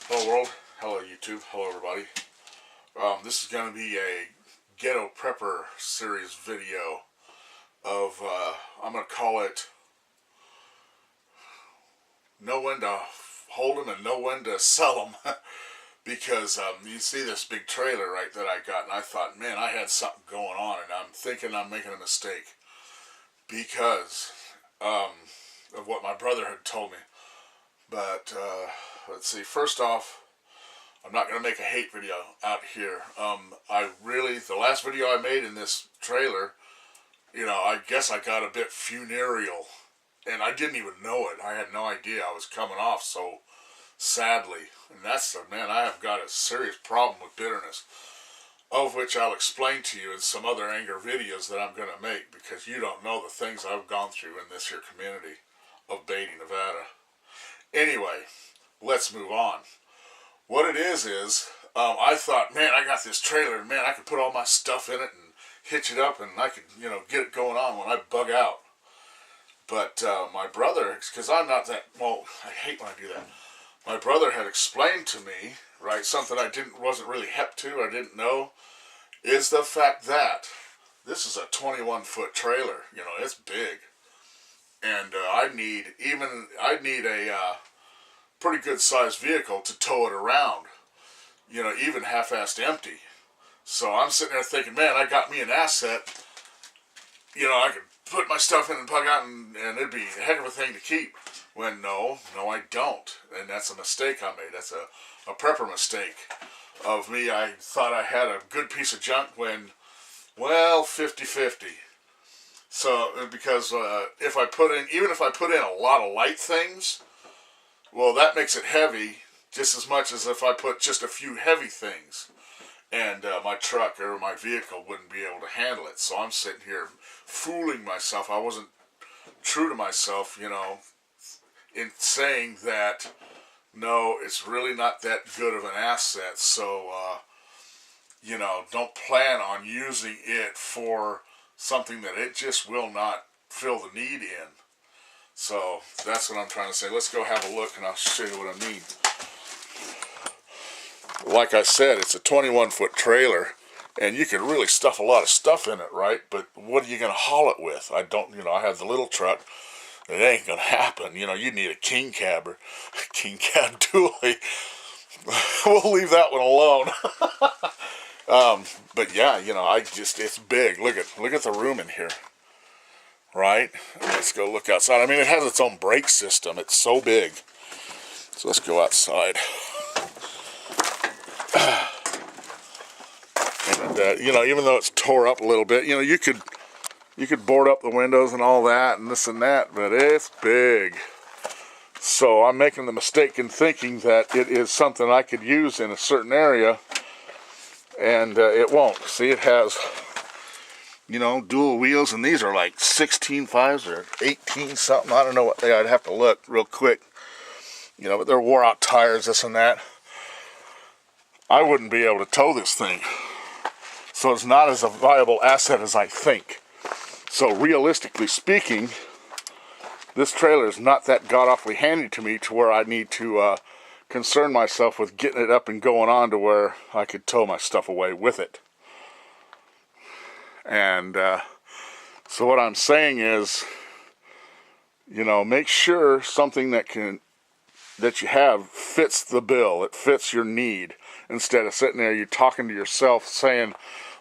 Hello world, hello YouTube, hello everybody. This is going to be a Ghetto Prepper series video of, I'm going to call it Know When to Hold Them and Know When to Sell Them. Because you see this big trailer right that I got, and I thought, man, I had something going on, and I'm thinking I'm making a mistake because of what my brother had told me. But let's see, first off, I'm not going to make a hate video out here. The last video I made in this trailer, I guess I got a bit funereal, and I didn't even know it. I had no idea I was coming off so sadly. And that's man, I have got a serious problem with bitterness, of which I'll explain to you in some other anger videos that I'm going to make, because you don't know the things I've gone through in this here community of Beatty, Nevada. Anyway, let's move on. What it is I thought, man, I got this trailer, and man, I could put all my stuff in it and hitch it up, and I could, get it going on when I bug out. But my brother, because I'm not that, well, I hate when I do that. My brother had explained to me, right, something I wasn't really hep to, I didn't know, is the fact that this is a 21-foot trailer. It's big. And I'd need a pretty good sized vehicle to tow it around, even half-assed empty. So I'm sitting there thinking, man, I got me an asset, I could put my stuff in and plug out, and it'd be a heck of a thing to keep. When no, I don't. And that's a mistake I made. That's a prepper mistake of me. I thought I had a good piece of junk when, well, 50-50. So, because even if I put in a lot of light things, well, that makes it heavy just as much as if I put just a few heavy things. And my truck or my vehicle wouldn't be able to handle it. So I'm sitting here fooling myself. I wasn't true to myself, in saying that, no, it's really not that good of an asset. So, don't plan on using it for something that it just will not fill the need in. So that's what I'm trying to say. Let's go have a look, and I'll show you what I mean. Like I said, it's a 21-foot trailer, and you can really stuff a lot of stuff in it, right? But what are you going to haul it with? I have the little truck. It ain't going to happen. You need a king cab or a king cab dually. We'll leave that one alone. But yeah, it's big. Look at the room in here. Right? Let's go look outside. I mean, it has its own brake system. It's so big. So let's go outside. And, even though it's tore up a little bit, you could board up the windows and all that and this and that, but it's big. So I'm making the mistake in thinking that it is something I could use in a certain area, and it won't. See, it has, dual wheels, and these are like 16.5s or 18 something. I don't know what they are. I'd have to look real quick. But they're wore out tires, this and that. I wouldn't be able to tow this thing. So it's not as a viable asset as I think. So realistically speaking, this trailer is not that god-awfully handy to me to where I need to concern myself with getting it up and going on to where I could tow my stuff away with it. And so what I'm saying is, make sure something that you have fits the bill. It fits your need. Instead of sitting there, you're talking to yourself saying,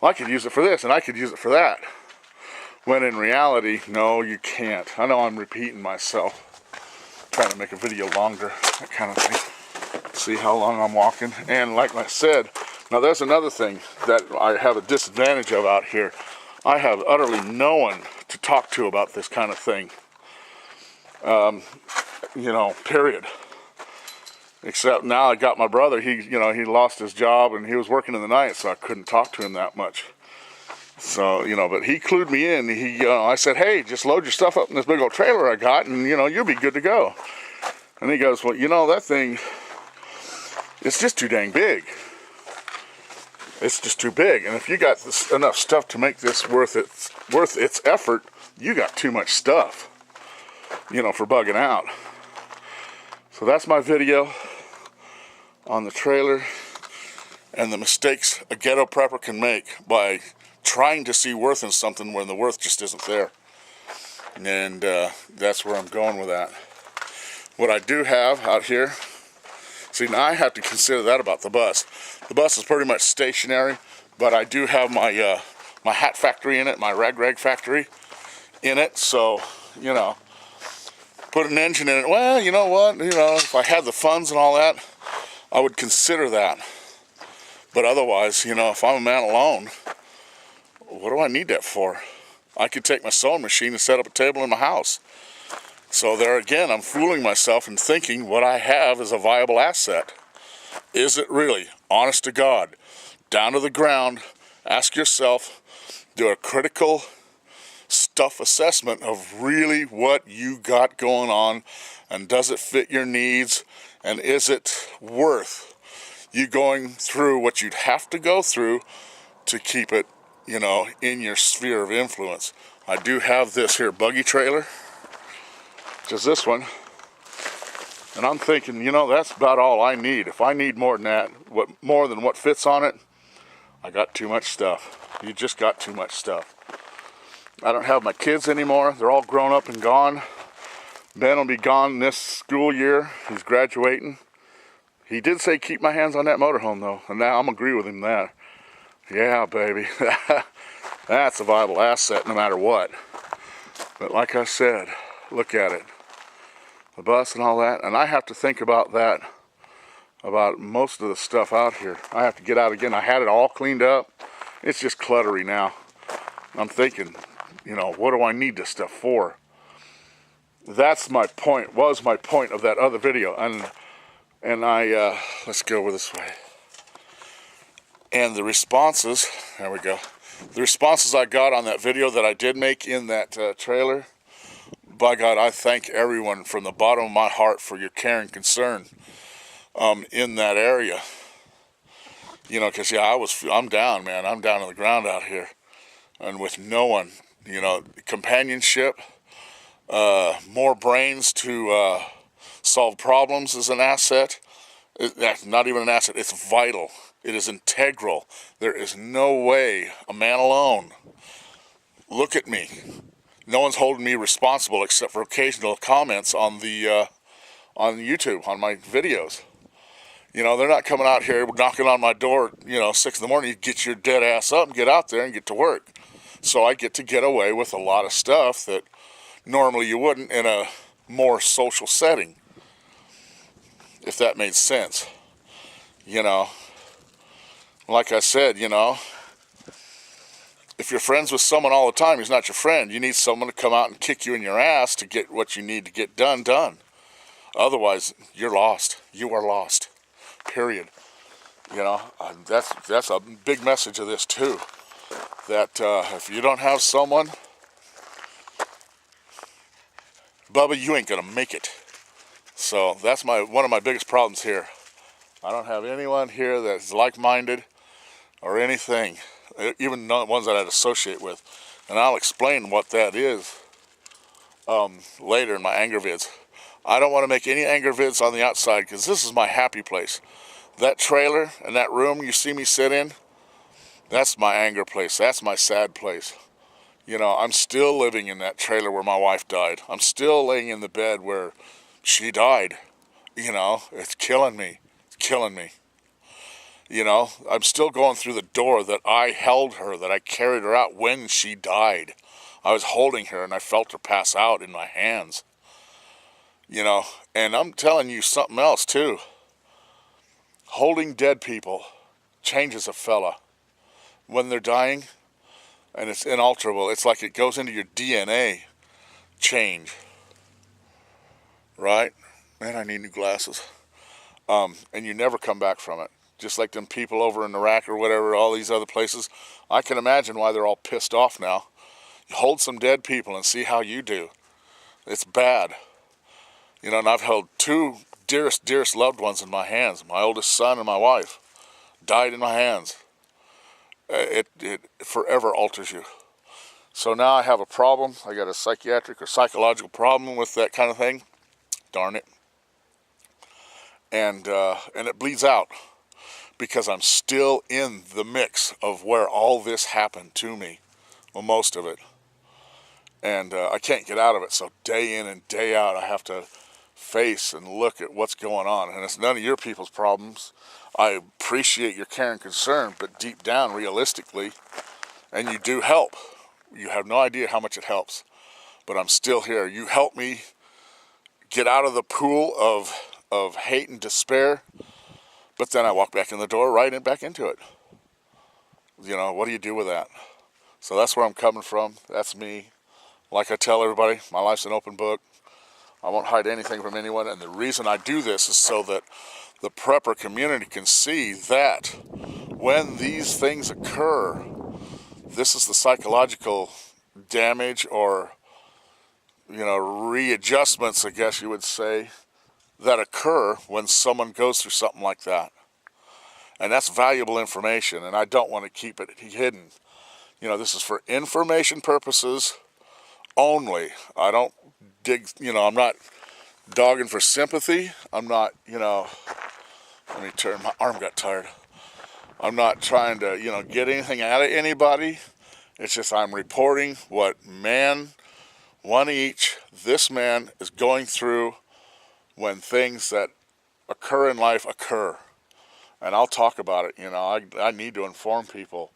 well, I could use it for this and I could use it for that. When in reality, no, you can't. I know I'm repeating myself, trying to make a video longer, that kind of thing. See how long I'm walking. And like I said, now there's another thing that I have a disadvantage of out here. I have utterly no one to talk to about this kind of thing. Period. Except now I got my brother. He lost his job and he was working in the night, so I couldn't talk to him that much. So, but he clued me in. I said, hey, just load your stuff up in this big old trailer I got, and, you'll be good to go. And he goes, well, that thing, it's just too dang big. It's just too big. And if you got enough stuff to make this worth its effort, you got too much stuff, for bugging out. So that's my video on the trailer and the mistakes a ghetto prepper can make by trying to see worth in something when the worth just isn't there. And that's where I'm going with that. What I do have out here, see, now I have to consider that about the bus. The bus is pretty much stationary, but I do have my my hat factory in it, my rag factory in it. So, you know, put an engine in it. Well, you know what? You know, if I had the funds and all that, I would consider that. But otherwise, you know, if I'm a man alone, what do I need that for? I could take my sewing machine and set up a table in my house. So there again, I'm fooling myself and thinking what I have is a viable asset. Is it really? Honest to God, down to the ground, ask yourself, do a critical stuff assessment of really what you got going on, and does it fit your needs, and is it worth you going through what you'd have to go through to keep it, you know, in your sphere of influence. I do have this here buggy trailer, just this one, and I'm thinking, you know, that's about all I need. If I need more than that, more than what fits on it, I got too much stuff. You just got too much stuff. I don't have my kids anymore. They're all grown up and gone. Ben will be gone this school year. He's graduating. He did say keep my hands on that motorhome though, and now I'm agree with him there. Yeah, baby. That's a viable asset no matter what. But like I said, look at it. The bus and all that, and I have to think about that, about most of the stuff out here. I have to get out again. I had it all cleaned up. It's just cluttery now. I'm thinking, you know, what do I need this stuff for? That's my point, was my point of that other video. And I, let's go over this way. And the responses, there we go. The responses I got on that video that I did make in that trailer, by God, I thank everyone from the bottom of my heart for your care and concern in that area. You know, because yeah, I'm down, man. I'm down on the ground out here, and with no one. You know, companionship, more brains to solve problems is an asset. That's not even an asset. It's vital. It is integral. There is no way a man alone. Look at me. No one's holding me responsible except for occasional comments on the on YouTube on my videos. You know, they're not coming out here knocking on my door, you know, 6 in the morning. You get your dead ass up and get out there and get to work. So I get to get away with a lot of stuff that normally you wouldn't in a more social setting, if that made sense. You know, like I said, you know, if you're friends with someone all the time, he's not your friend. You need someone to come out and kick you in your ass to get what you need to get done. Otherwise, you're lost. You are lost. Period. You know, that's a big message of this too. That if you don't have someone, Bubba, you ain't gonna make it. So that's one of my biggest problems here. I don't have anyone here that's like-minded or anything, even ones that I'd associate with. And I'll explain what that is later in my anger vids. I don't want to make any anger vids on the outside because this is my happy place. That trailer and that room you see me sit in, that's my anger place. That's my sad place. You know, I'm still living in that trailer where my wife died. I'm still laying in the bed where she died. You know, it's killing me. It's killing me. You know, I'm still going through the door that I held her, that I carried her out when she died. I was holding her and I felt her pass out in my hands. You know, and I'm telling you something else too. Holding dead people changes a fella. When they're dying, and it's inalterable, it's like it goes into your DNA change. Right? Man, I need new glasses. And you never come back from it. Just like them people over in Iraq or whatever, all these other places. I can imagine why they're all pissed off now. You hold some dead people and see how you do. It's bad. You know, and I've held two dearest loved ones in my hands. My oldest son and my wife died in my hands. It forever alters you. So now I have a problem. I got a psychiatric or psychological problem with that kind of thing. Darn it. and it bleeds out because I'm still in the mix of where all this happened to me, well, most of it, and I can't get out of it. So day in and day out, I have to face and look at what's going on, and it's none of your people's problems. I appreciate your care and concern, but deep down, realistically, and you do help. You have no idea how much it helps, but I'm still here. You help me get out of the pool of hate and despair, but then I walk back in the door, right and back into it. You know, what do you do with that? So that's where I'm coming from. That's me. Like I tell everybody, my life's an open book. I won't hide anything from anyone, and the reason I do this is so that the prepper community can see that when these things occur, this is the psychological damage or, you know, readjustments, I guess you would say, that occur when someone goes through something like that. And that's valuable information, and I don't want to keep it hidden. You know, this is for information purposes only. I don't dig, you know, I'm not dogging for sympathy. I'm not, you know, let me turn, my arm got tired. I'm not trying to, you know, get anything out of anybody. It's just I'm reporting what man, one each, this man is going through when things that occur in life occur. And I'll talk about it, you know, I need to inform people,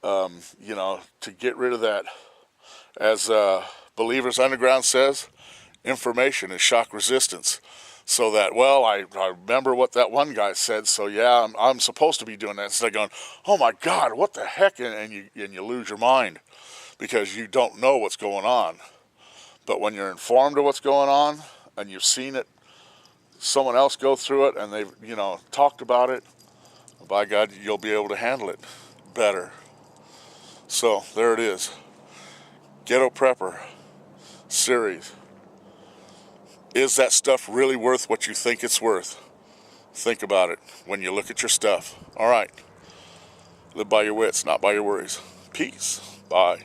you know, to get rid of that. As Believers Underground says, information is shock resistance. So that, well, I remember what that one guy said, so yeah, I'm supposed to be doing that. Instead of going, oh my God, what the heck, and you lose your mind because you don't know what's going on. But when you're informed of what's going on and you've seen it, someone else go through it, and they've, you know, talked about it, by God, you'll be able to handle it better. So there it is. Ghetto Prepper series. Is that stuff really worth what you think it's worth? Think about it when you look at your stuff. All right. Live by your wits, not by your worries. Peace. Bye.